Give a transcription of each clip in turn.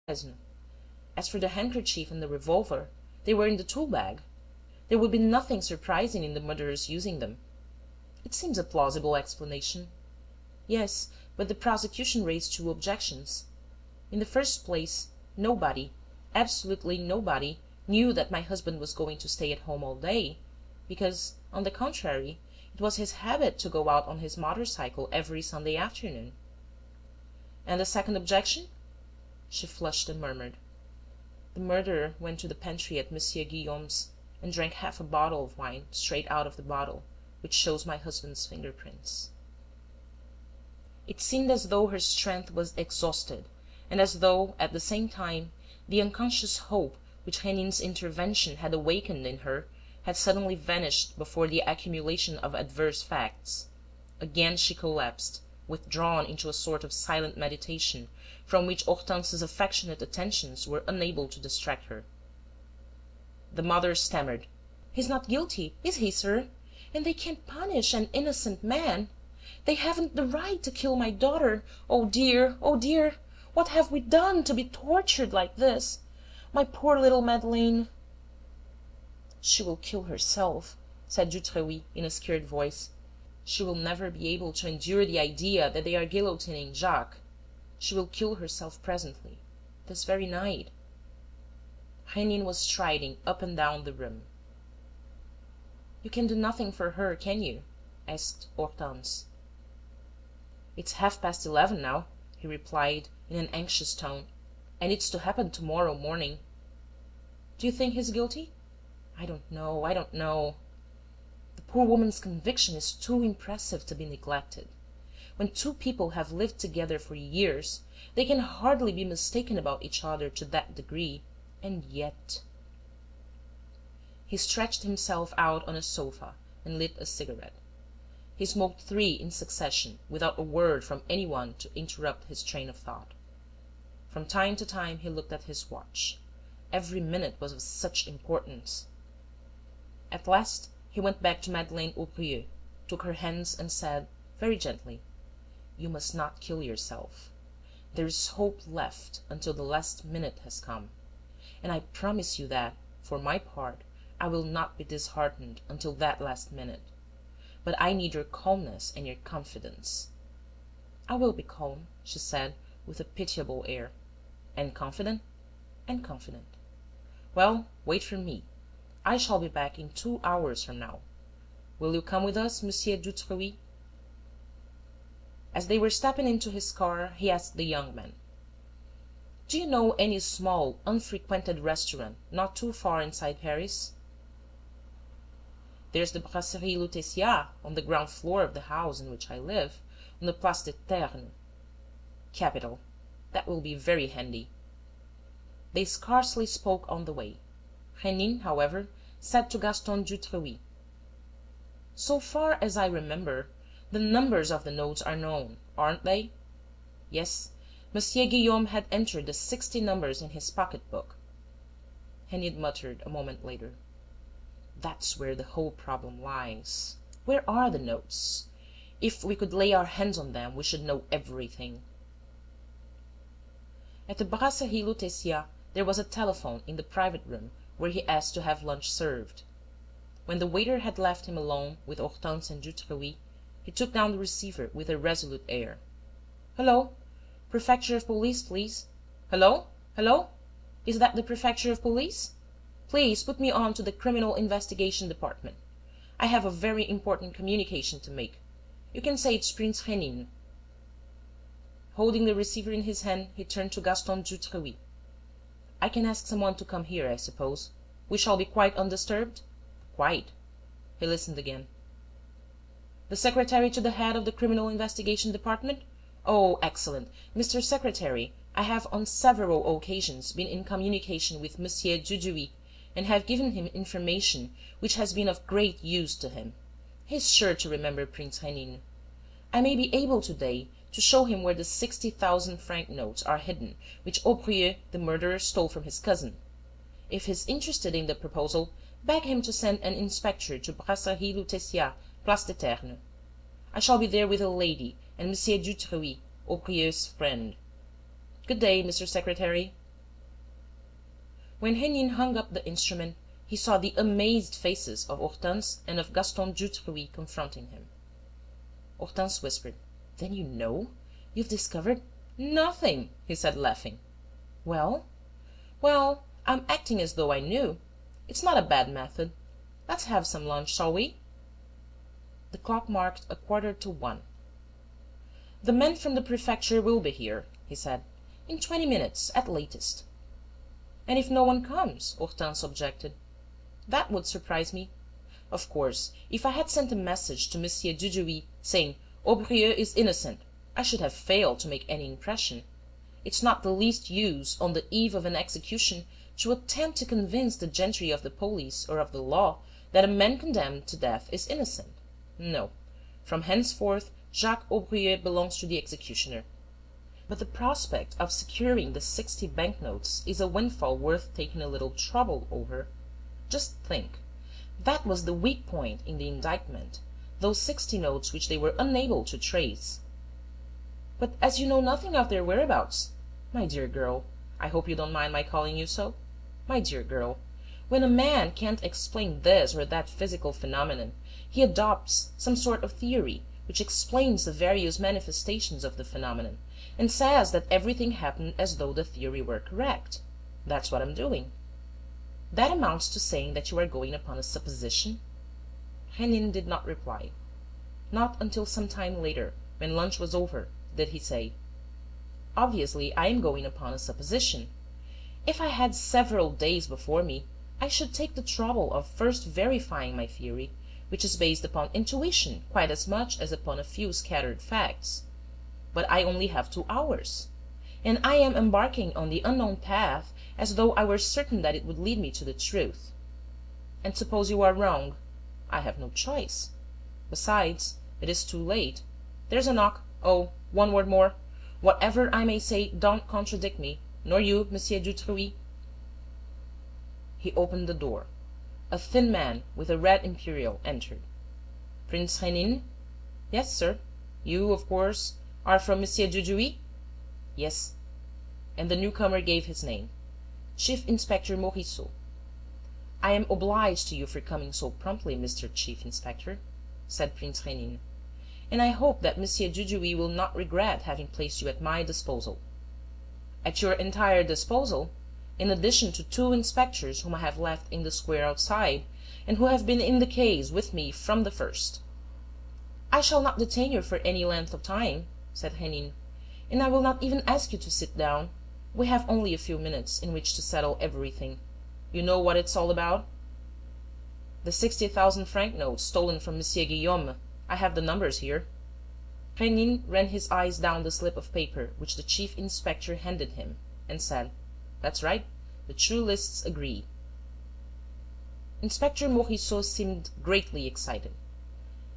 As for the handkerchief and the revolver, they were in the tool-bag. There would be nothing surprising in the murderer's using them. It seems a plausible explanation. Yes, but the prosecution raised two objections. In the first place, nobody, absolutely nobody, knew that my husband was going to stay at home all day, because, on the contrary, it was his habit to go out on his motor-cycle every Sunday afternoon. And the second objection? She flushed and murmured. The murderer went to the pantry at Monsieur Guillaume's and drank half a bottle of wine straight out of the bottle, which shows my husband's fingerprints. It seemed as though her strength was exhausted, and as though, at the same time, the unconscious hope which Rénine's intervention had awakened in her had suddenly vanished before the accumulation of adverse facts. Again she collapsed, withdrawn into a sort of silent meditation, from which Hortense's affectionate attentions were unable to distract her. The mother stammered: "He's not guilty, is he, sir? And they can't punish an innocent man. They haven't the right to kill my daughter. Oh dear, oh dear! What have we done to be tortured like this? My poor little Madeleine!" "She will kill herself," said du Treuil in a scared voice. "She will never be able to endure the idea that they are guillotining Jacques. She will kill herself presently, this very night." Rénine was striding up and down the room. "You can do nothing for her, can you?" asked Hortense. "It's 11:30 now," he replied in an anxious tone, "and it's to happen to-morrow morning." "Do you think he's guilty?" "I don't know, I don't know. The poor woman's conviction is too impressive to be neglected. When two people have lived together for years, they can hardly be mistaken about each other to that degree. And yet—" He stretched himself out on a sofa and lit a cigarette. He smoked 3 in succession, without a word from any one to interrupt his train of thought. From time to time he looked at his watch. Every minute was of such importance. At last he went back to Madeleine Aubrieux, took her hands and said, very gently: "You must not kill yourself. There is hope left until the last minute has come. And I promise you that, for my part, I will not be disheartened until that last minute. But I need your calmness and your confidence." "I will be calm," she said, with a pitiable air. "And confident?" "And confident." "Well, wait for me. I shall be back in 2 hours from now. Will you come with us, Monsieur du Treuil?" As they were stepping into his car, he asked the young man: "Do you know any small, unfrequented restaurant not too far inside Paris?" "There's the Brasserie Lutetia, on the ground floor of the house in which I live, on the Place des Ternes." "Capital. That will be very handy." They scarcely spoke on the way. Rénine, however, said to Gaston du Treuil: "So far as I remember, the numbers of the notes are known, aren't they?" "Yes. Monsieur Guillaume had entered the 60 numbers in his pocket-book." Rénine muttered a moment later: "That's where the whole problem lies. Where are the notes? If we could lay our hands on them, we should know everything." At the Brasserie Lutetia there was a telephone in the private room, where he asked to have lunch served. When the waiter had left him alone with Hortense and du Treuil, he took down the receiver with a resolute air. "Hullo! Prefecture of Police, please. Hullo! Hullo! Is that the Prefecture of Police? Please put me on to the Criminal Investigation Department. I have a very important communication to make. You can say it's Prince Rénine." Holding the receiver in his hand, he turned to Gaston du Treuil: "I can ask someone to come here, I suppose? We shall be quite undisturbed?" "Quite." He listened again. "The secretary to the head of the Criminal Investigation Department? Oh, excellent. Mr. Secretary, I have on several occasions been in communication with Monsieur Dudouis, and have given him information which has been of great use to him. He is sure to remember Prince Rénine. I may be able to-day to show him where the 60,000-franc notes are hidden which Aubrieux, the murderer, stole from his cousin. If he's interested in the proposal, beg him to send an inspector to Brasserie Lutetia, Place des Ternes. I shall be there with a lady and Monsieur du Treuil, Aubrieux's friend. Good day, Mr. Secretary." When Rénine hung up the instrument, he saw the amazed faces of Hortense and of Gaston Dutreuil confronting him. Hortense whispered: "Then you know? You've discovered—" "Nothing," he said, laughing. "Well?" "Well, I'm acting as though I knew. It's not a bad method. Let's have some lunch, shall we?" The clock marked 1:45. "The men from the prefecture will be here," he said, "in 20 minutes at latest." "And if no one comes?" Hortense objected. "That would surprise me. Of course, if I had sent a message to M. Dudouis saying 'Aubrieux is innocent,' I should have failed to make any impression. It's not the least use, on the eve of an execution, to attempt to convince the gentry of the police or of the law that a man condemned to death is innocent. No, from henceforth Jacques Aubrieux belongs to the executioner. But the prospect of securing the 60 banknotes is a windfall worth taking a little trouble over. Just think, that was the weak point in the indictment, those 60 notes which they were unable to trace." "But as you know nothing of their whereabouts—" "My dear girl, I hope you don't mind my calling you so? My dear girl, when a man can't explain this or that physical phenomenon, he adopts some sort of theory which explains the various manifestations of the phenomenon, and says that everything happened as though the theory were correct. That's what I'm doing." "That amounts to saying that you are going upon a supposition?" Rénine did not reply. Not until some time later, when lunch was over, did he say: "Obviously, I am going upon a supposition. If I had several days before me, I should take the trouble of first verifying my theory, which is based upon intuition quite as much as upon a few scattered facts. But I only have 2 hours. And I am embarking on the unknown path as though I were certain that it would lead me to the truth. And suppose you are wrong? I have no choice. Besides, it is too late. There's a knock. Oh, one word more. Whatever I may say, don't contradict me, nor you, Monsieur Dutreuil." He opened the door. A thin man with a red imperial entered. "Prince Rénine?" "Yes, sir." "You, of course, are from Monsieur Dudouis?" "Yes." And the newcomer gave his name: Chief Inspector Morisseau. "I am obliged to you for coming so promptly, Mr. Chief Inspector," said Prince Rénine, "and I hope that Monsieur Dudouis will not regret having placed you at my disposal." "At your entire disposal, in addition to 2 inspectors whom I have left in the square outside, and who have been in the case with me from the first." "I shall not detain you for any length of time," said Rénine, "and I will not even ask you to sit down. We have only a few minutes in which to settle everything. You know what it's all about?" "The 60,000-franc notes stolen from Monsieur Guillaume. I have the numbers here." Rénine ran his eyes down the slip of paper which the chief inspector handed him, and said: "That's right. The true lists agree." Inspector Morisseau seemed greatly excited.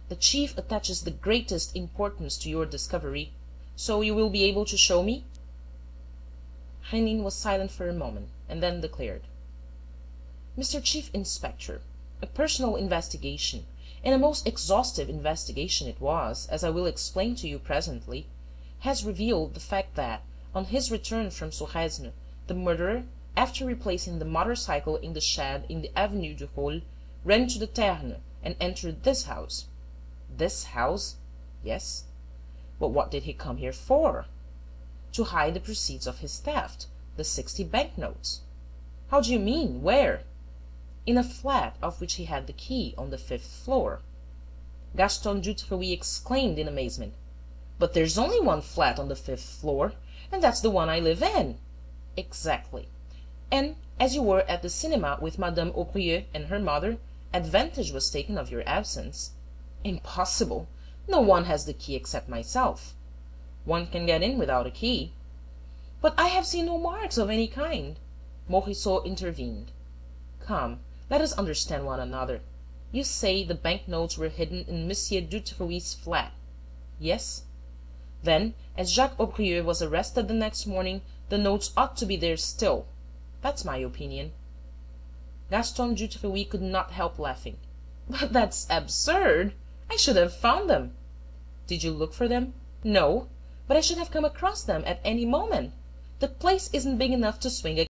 "The chief attaches the greatest importance to your discovery, so you will be able to show me?" Rénine was silent for a moment, and then declared: "Mr. Chief Inspector, a personal investigation, and a most exhaustive investigation it was, as I will explain to you presently, has revealed the fact that, on his return from Suresnes, the murderer, after replacing the motorcycle in the shed in the Avenue du Roule, ran to the Ternes and entered this house." "This house?" "Yes." "But what did he come here for?" "To hide the proceeds of his theft, the 60 banknotes." "How do you mean? Where?" "In a flat of which he had the key, on the 5th floor." Gaston Dutreauil exclaimed in amazement: "But there's only one flat on the 5th floor, and that's the one I live in." "Exactly. And, as you were at the cinema with Madame Aubrieux and her mother, advantage was taken of your absence." "Impossible! No one has the key except myself." "One can get in without a key." "But I have seen no marks of any kind." Morisseau intervened: "Come, let us understand one another. You say the banknotes were hidden in Monsieur Dutreauil's flat?" "Yes." "Then, as Jacques Aubrieux was arrested the next morning, the notes ought to be there still. That's my opinion." Gaston Dutreauil could not help laughing: "But that's absurd! I should have found them." "Did you look for them?" "No, but I should have come across them at any moment. The place isn't big enough to swing a